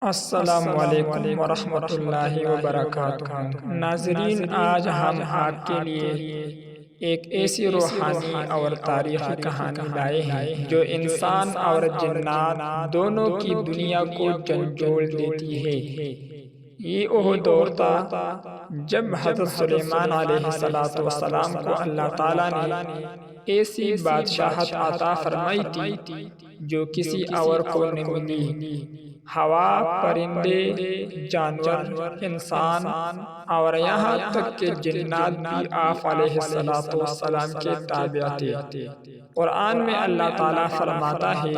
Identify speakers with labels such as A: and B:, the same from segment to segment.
A: السلام علیکم ورحمۃ اللہ وبرکاتہ۔ ناظرین، آج ہم آپ کے لیے ایک ایسی روحانی اور تاریخی کہانی لائے ہیں جو انسان اور جنات دونوں کی دنیا کو جھنجھوڑ دیتی ہے۔ یہ وہ دور تھا جب حضرت سلیمان علیہ السلام کو اللہ تعالیٰ نے ایسی بادشاہت عطا فرمائی تھی جو کسی اور کو نہ ملی۔ ہوا، پرندے، جانور، انسان اور یہاں تک کہ جنات بھی آپ علیہ السلام کے تابع تھے۔ قرآن میں اللہ تعالیٰ فرماتا ہے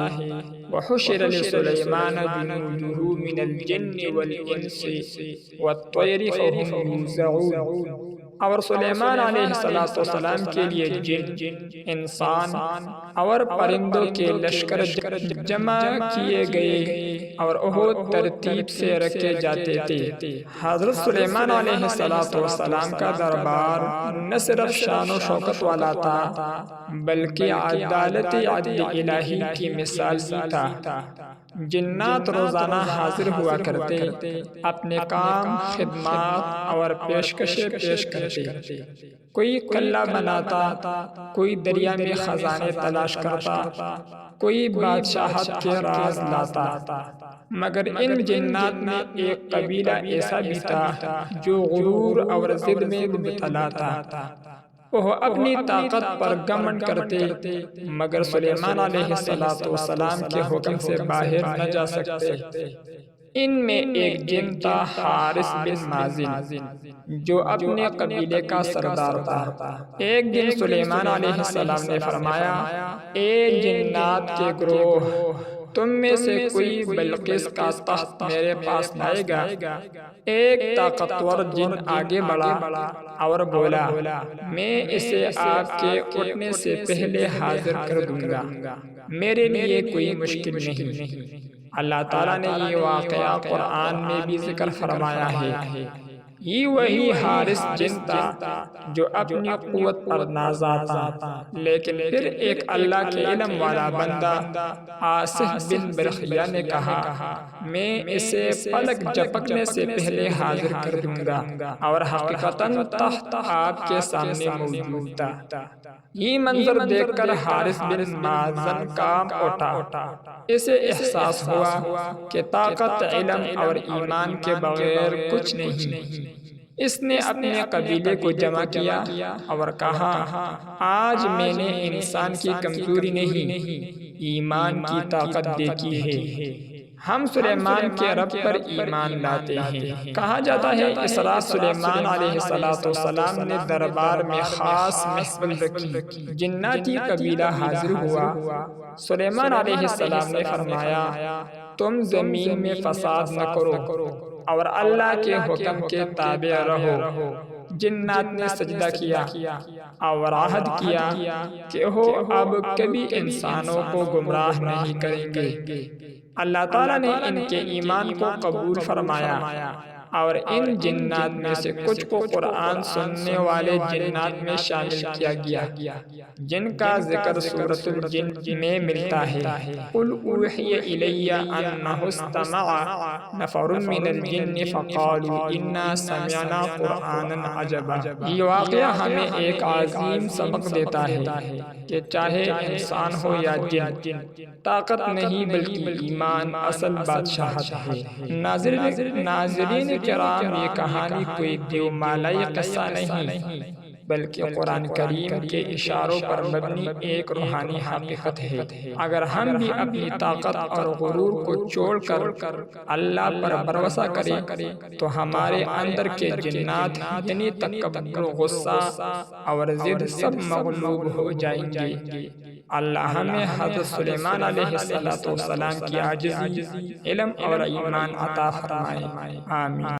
A: وَحُشِرَ لِسُلَيْمَانَ جُنُودُهُ مِنَ الْجِنِّ وَالْإِنسِ وَالطَّيْرِ فَهُمْ يُوزَعُونَ۔ اور سلیمان علیہ السلام کے لیے جن، انسان اور پرندوں کے لشکر جمع کیے گئے اور وہ ترتیب سے رکھے جاتے تھے۔ حضرت سلیمان علیہ السلام کا دربار نہ صرف شان و شوکت والا تھا بلکہ عدالت عدل الہی کی مثال بھی تھا۔ جنات روزانہ حاضر ہوا کرتے، اپنے کام، خدمات اور پیشکشیں پیش کرتے۔ کوئی قلعہ بناتا، کوئی دریا میں خزانے تلاش کرتا، کوئی بادشاہت کے راز لاتا۔ مگر ان جنات میں ایک قبیلہ ایسا بھی تھا جو غرور اور ضد میں مبتلا تھا۔ وہ اپنی طاقت پر گھمنڈ کرتے مگر سلیمان علیہ السلام کے حکم سے باہر نہ جا سکتے۔ ان میں ایک جن تھا حارث بن مازن جو اپنے قبیلے کا سردار تھا۔ ایک دن سلیمان علیہ السلام نے فرمایا، اے جنات کے گروہ، تم میں سے کوئی بلقیس کا تخت میرے پاس لائے گا؟ ایک طاقتور جن آگے بڑھا اور بولا، میں اسے آپ کے اٹھنے سے پہلے حاضر کر دوں گا، میرے لیے کوئی مشکل نہیں۔ اللہ تعالیٰ نے یہ واقعہ قرآن میں بھی ذکر فرمایا ہے۔ یہ وہی حارث جن تھا جو اپنی قوت پر نازا تھا، لیکن پھر ایک اللہ کے علم والا بندہ آصف بن برخیہ نے کہا، میں اسے پلک جھپکنے سے پہلے حاضر کر دوں گا، اور حقیقتاً تخت آپ کے سامنے موجود تھا۔ یہ منظر دیکھ کر حارث بن مازن کانپ اٹھا۔ اسے احساس ہوا کہ طاقت، علم اور ایمان کے بغیر کچھ نہیں۔ اس نے اپنے قبیلے کو جمع کیا اور کہا، آج میں نے انسان کی کمزوری نہیں، ایمان کی طاقت دیکھی ہے۔ ہم سلیمان کے رب پر ایمان لاتے ہیں۔ کہا جاتا ہے اس رات سلیمان علیہ السلام نے دربار میں خاص محفل رکھی۔ جناتی قبیلہ حاضر ہوا۔ سلیمان علیہ السلام نے فرمایا، تم زمین میں فساد نہ کرو اور اللہ کے حکم کے تابع رہو۔ جنات نے سجدہ کیا اور عہد کیا کہ وہ اب کبھی انسانوں کو گمراہ نہیں کریں گے۔ اللہ تعالیٰ نے ان کے ایمان کو قبول فرمایا اور ان جنات میں سے کچھ کو قرآن سننے والے جنات میں شامل کیا گیا، جن کا ذکر سورۃ الجن میں ملتا ہے۔ قُلْ أُوحِيَ إِلَيَّ أَنَّهُ اسْتَمَعَ نَفَرٌ مِّنَ الْجِنِّ فَقَالُوا إِنَّا سَمِعْنَا قُرْآنًا عَجَبًا۔ یہ واقعہ ہمیں ایک عظیم سبق دیتا ہے کہ چاہے انسان ہو یا جن، طاقت نہیں بلکہ ایمان اصل بادشاہت ہے۔ ناظرین کرام، یہ کہانی کوئی دیومالائی قصہ نہیں بلکہ قرآن کریم کے اشاروں پر مبنی ایک روحانی حقیقت ہے۔ اگر ہم بھی اپنی طاقت اور غرور کو چھوڑ کر اللہ پر بھروسہ کریں تو ہمارے اندر کے جنات یعنی تکبر، غصہ اور ضد سب مغلوب ہو جائیں گے۔ اللہ ہمیں حضرت سلیمان علیہ السلام کی عاجزی، علم اور ایمان عطا فرمائے۔ آمین۔